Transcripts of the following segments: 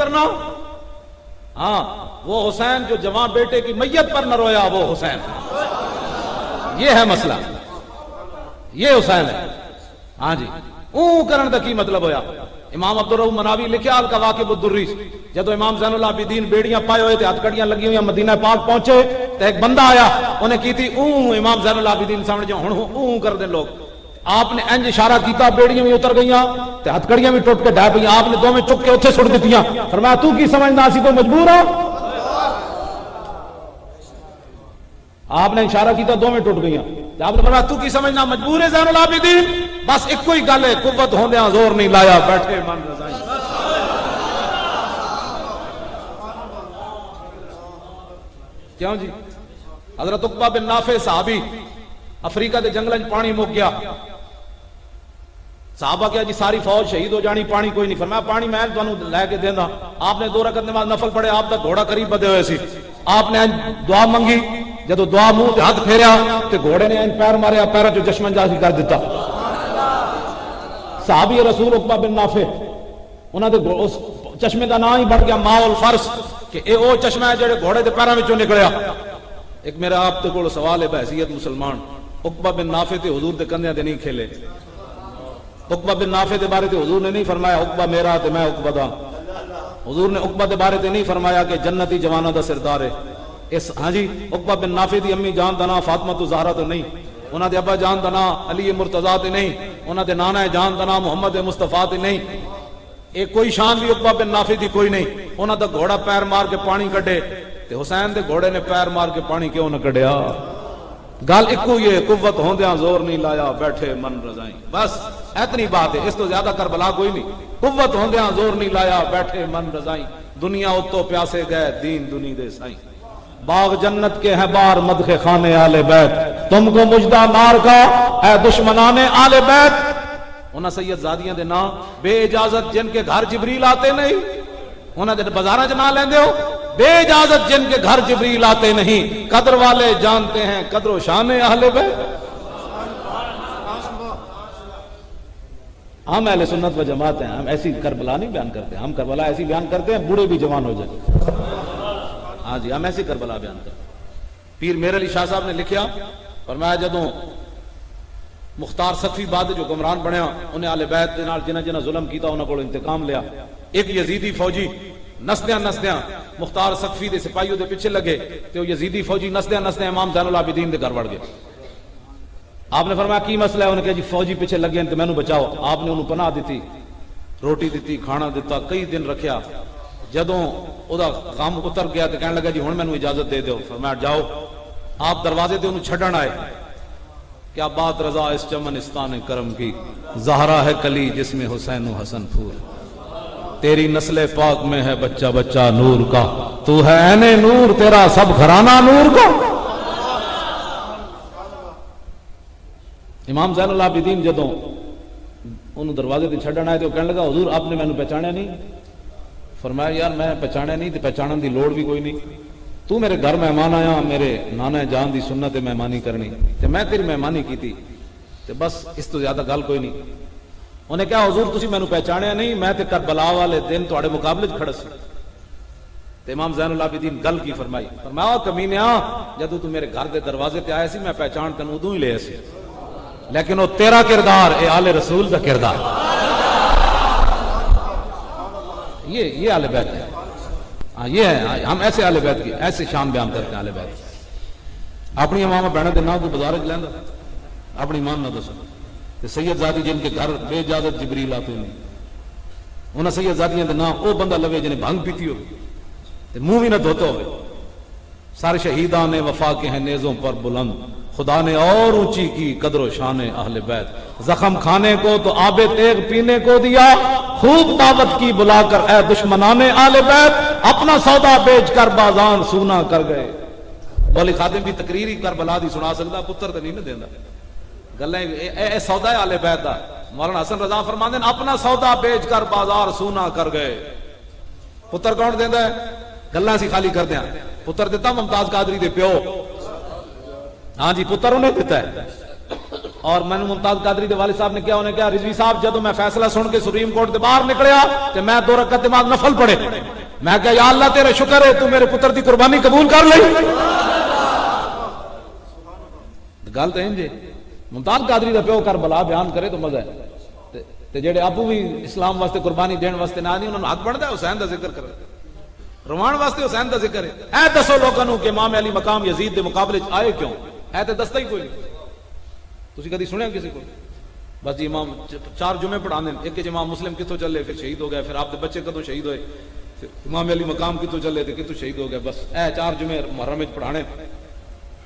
کرنا. ہاں وہ حسین جو جوان بیٹے کی میت پر نہ رویا وہ حسین. یہ ہے مسئلہ, یہ حسین ہے. ہاں جی کرن دا کی مطلب ہویا. امام عبدالرؤف مناوی لکھیا القواقب الدری, جدو امام زین العابدین بیڑیاں پائے ہوئے تھے, ہتھ کڑیاں لگی ہوئی مدینہ پاک پہنچے تو ایک بندہ آیا, انہیں کی تھی امام زین العابدین سامنے جو ہن کر دیں لوگ. آپ نے انج اشارہ کیتا, بیڑیاں بھی اتر گئیاں تے ہتھ کڑیاں بھی ٹوٹ کے ڈھا پئیاں. آپ نے دو میں چک کے اتھے سٹ دتیاں. فرمایا تو کی سمجھنا اسی تو مجبور ہو. آپ نے اشارہ کیتا, دو میں ٹوٹ گئیاں. آپ نے فرمایا تو کی سمجھنا مجبور ہے زین العابدین. بس ایک ہی گل ہے, قوت ہوندیاں زور نہیں لایا, بیٹھے من رضائی. کیوں جی؟ حضرت عقبہ بن نافع صحابی, افریقہ دے جنگل وچ پانی مک گیا. صحابہ کیا جی ساری فوج شہید ہو جانی, پانی کوئی نہیں. فرمایا پانی میں تانوں لے کے دیندا. آپ نے 2 رکعت نماز نفل پڑھے, آپ دا گھوڑا قریب بدے ہوئے سی. آپ نے دعا منگی, جدو دعا منہ تے ہاتھ پھیریا تے گھوڑے نے پیر ماریا, پیروں چ چشمہ جاری کر دیتا. صحابی رسول عقبہ بن نافع, انہاں دے اس چشمے دا نام ہی بن گیا ماء الفرس, کہ اے او چشمہ ہے جڑے گھوڑے دے پیراں وچوں نکلیا. ایک میرا آپ تے کول سوال ہے بحیثیت مسلمان, عقبہ بن نافع تے حضور دے کندھیاں تے نہیں کھیلے. عقبہ بن نافع دے بارے تے حضور نے نہیں فرمایا عقبہ میرا تے میں عقبہ دا. حضور نے عقبہ دے بارے تے نہیں فرمایا کہ جنتی جواناں دا سردار ہے. اس ہاں جی عقبہ بن نافع دی امی جان دا نام فاطمہ زہرا تو نہیں, انہاں دے ابا جان دا نام علی مرتضیٰ تے نہیں, انہاں دے نانا جان دا نام محمد مصطفیٰ تے نہیں. ایک کوئی شان بھی عقبہ بن نافع دی کوئی نہیں. انہاں دا گھوڑا پیر مار کے پانی کڈے تے حسین دے گھوڑے نے پیر مار کے پانی کیوں نہ کڈیا؟ گل اکو یہ, قوت ہوندیاں زور نہیں لایا, بیٹھے من رضائی. بس اتنی بات ہے, اس تو زیادہ کربلا کوئی نہیں. قوت ہوندیاں زور نہیں لایا, بیٹھے من رضائی. دنیا اتو پیاسے گئے, دین دنی دے سائیں. باغ جنت کے ہیں بار مدح خانے آل بیت, تم کو مجدہ نار کا اے دشمنان آل بیت. انہاں سید زادیاں دے نام بے اجازت جن کے گھر جبریل آتے نہیں, انہاں دے بازاراں چ نام لیندے ہو. بے اجازت جن کے گھر جبریل آتے نہیں, قدر والے جانتے ہیں قدر و شان اہل بیت. ہم اہل سنت و جماعت ہیں, ہم ایسی کربلا نہیں بیان کرتے. ہم کربلا ایسی بیان کرتے ہیں بوڑھے بھی جوان ہو جائیں. ہاں جی ہم ایسی کربلا بیان کرتے ہیں. پیر میر علی شاہ صاحب نے لکھیا, فرمایا جدوں مختار سقفی بعد جو حکمران بنیا, انہیں اہل بیت دے نال جنہ جنہ ظلم کیتا انہاں کول انتقام لیا. ایک یزیدی فوجی نسدیاں مختار سقفی دے سپاہیوں دے پیچھے لگے تے وہ یزیدی فوجی نسدیاں امام زین العابدین دے گھر وڑ گئے. آپ نے فرمایا کی مسئلہ ہے؟ انہوں نے کہا جی فوجی پیچھے لگے ہیں تے مینوں بچاؤ. آپ نے انہوں پناہ دیتی, روٹی دیتی, کھانا دیتا, کئی دن رکھیا. جدوں او دا غم اتر گیا تے کہنے لگا جی ہن مینوں اجازت دے دیو. فرمایا جاؤ. آپ دروازے تے انہوں چھڈن آئے. کیا بات رضا اس چمنستان کرم کی, زہرا ہے کلی جس میں حسین و حسن پھول. تیری نسل پاک میں ہے بچہ بچہ نور کا, تو ہے عین نور تیرا سب گھرانہ نور کا. امام زین العابدین جدوں انہوں دروازے تے چھڈن آئے تو کہنے لگا حضور آپ نے مینوں پہچانیا نہیں؟ فرمایا یار میں پہچانیا نہیں تے پہچانن دی لوڑ بھی کوئی نہیں. تو میرے گھر مہمان آیا, میرے نانا جان دی سنت مہمانی کرنی تے میں تیری مہمانی کیتی تے بس, اس تو زیادہ گل کوئی نہیں. انہیں کہا حضور تسی مینوں پہچانیا نہیں, میں تے کربلا والے دن تواڈے مقابلے وچ کھڑا سی. تے امام زین العابدین گل کی فرمائی, فرمایا کمینیا جدوں تو میرے گھر دے دروازے تے آیا سی میں پہچان تینوں ادوں ہی لیا سی, لیکن وہ تیرا کردار اے آل رسول دا کردار. یہ آل بیت ہے. ہاں یہ ہے, ہم ایسے آل بیت کی ایسے شان بیان کرتے ہیں. آل بیت اپنی ماما بہنوں کے نام کو بازار چ لیندا, اپنی مان نہ دسو. تے سید زادی جن کے گھر بے اجازت جبریل آتے نہیں, انہاں سید زادیاں دے نام او بندہ لوے جنہیں بھنگ پیتی ہو تے منہ بھی نہ دھوتا ہوئے. سارے شہیدان وفا کے ہیں نیزوں پر بلند, خدا نے اور اونچی کی قدر و شان اہل بیت. زخم کھانے کو تو آب تیغ پینے کو دیا, خوب دعوت کی بلا کر اے دشمنان اہل بیت, اپنا سودا بیچ کر بازار سونا کر گئے. مولی خادم بھی تقریر ہی کربلا دی سنا سکتا, پتر تے نہیں نہ دیندا. گلاں اے سودا ہے اہل بیت دا. مولانا حسن رضا فرماندے ہیں اپنا سودا بیچ کر بازار سونا کر گئے. پتر کون دیندا ہے؟ گلاں سی خالی کردے ہیں. پتر دیتا ممتاز قادری دے پیو, ہاں جی پتر انہیں دیتا ہے. اور میں نے ممتاز قادری دے والد صاحب نے کیا, انہیں کیا رضوی صاحب جدو میں فیصلہ سن کے سپریم کورٹ دے باہر نکلیا تے میں 2 رکعت نماز نفل پڑھے میں کہا یا اللہ تیرے شکر ہے تو میرے پتر دی قربانی قبول کر لئی. گل تو انج ممتاز قادری دا پیو کربلا بیان کرے تو مزہ ہے تے جڑے ابو بھی اسلام واسطے قربانی دین واسطے نہ نہیں، انہوں نے حق بنتا ہے حسین دا ذکر کرے، روان واسطے حسین دا ذکر ہے. اے دسو لوگوں کہ امام علی مقام یزید دے مقابلے آئے کیوں؟ اے تے دستا ہی کوئی نہیں. تسی کدی سنیا کسی کو؟ بس جی امام 4 جمعے پڑھانے، ایک امام مسلم کتوں چلے پھر شہید ہو گئے، پھر آپ کے بچے کدوں شہید ہوئے، پھر امام علی مقام کتوں چلے تھے کتوں شہید ہو گئے. بس اے 4 جمعے محرم وچ پڑھانے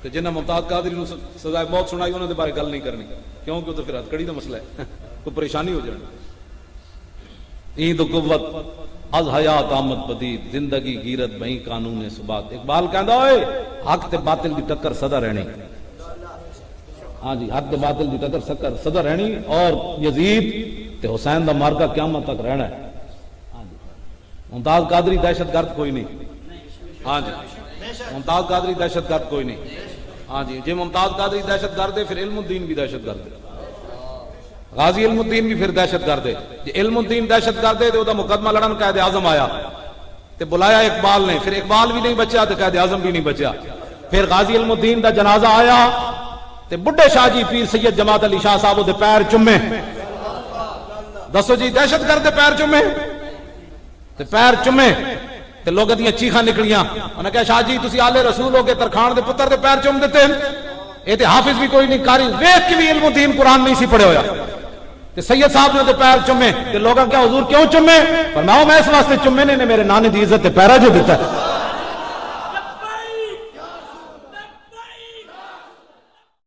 تے جنہ ممتاز قادری نو سزائے موت سنائی انہاں دے بارے گل نہیں کرنی، کیونکہ وہ تو پھر ہتکڑی دا مسئلہ ہے، کوئی پریشانی ہو جانی. این تو قوت از حیات آمد پدید، زندگی غیرت بہی قانون ثبات. اقبال کہندا اوئے حق تے باطل دی ٹکر سدا رہنی. ہاں جی، حق تے باطل دی ٹکر سدا رہنی، اور یزید تے حسین دا مارکا قیامت تک رہنا ہے. ہاں جی، ممتاز قادری دہشت گرد کوئی نہیں. ہاں جی، ممتاز قادری دہشت گرد کوئی نہیں. ہاں جی، جی ممتاز قادری دہشت گرد ہے پھر علم الدین بھی دہشت گرد ہے، غازی علم الدین بھی پھر دہشت گرد ہے. جی علم الدین دہشت گرد ہے تو دا مقدمہ لڑن قائد اعظم آیا تے بلایا اقبال نے، پھر اقبال بھی نہیں بچیا تے قائد اعظم بھی نہیں بچیا. پھر غازی علم الدین دا جنازہ آیا تے بڈھے شاہ جی پیر سید جماعت علی شاہ صاحب دے پیر چومے. دسو جی دہشت گرد دے پیر چومے تے پیر چومے تے لوگوں دیاں چیخاں نکلیاں. انہاں کہا شاہ جی تسی آلے رسول ہو کے ترخان دے پتر دے پیر چوم دیتے ہیں. اے تے حافظ بھی کوئی نہیں، قاری ویکھ کے بھی علم الدین قرآن نہیں سی پڑھے ہویا. تے سید صاحب نے تے پیر چومے تے لوگاں کہا حضور کیوں چومے؟ فرمایا میں اس واسطے چومے نے میرے نانے دی عزت تے پیرا جو دیتا ہے.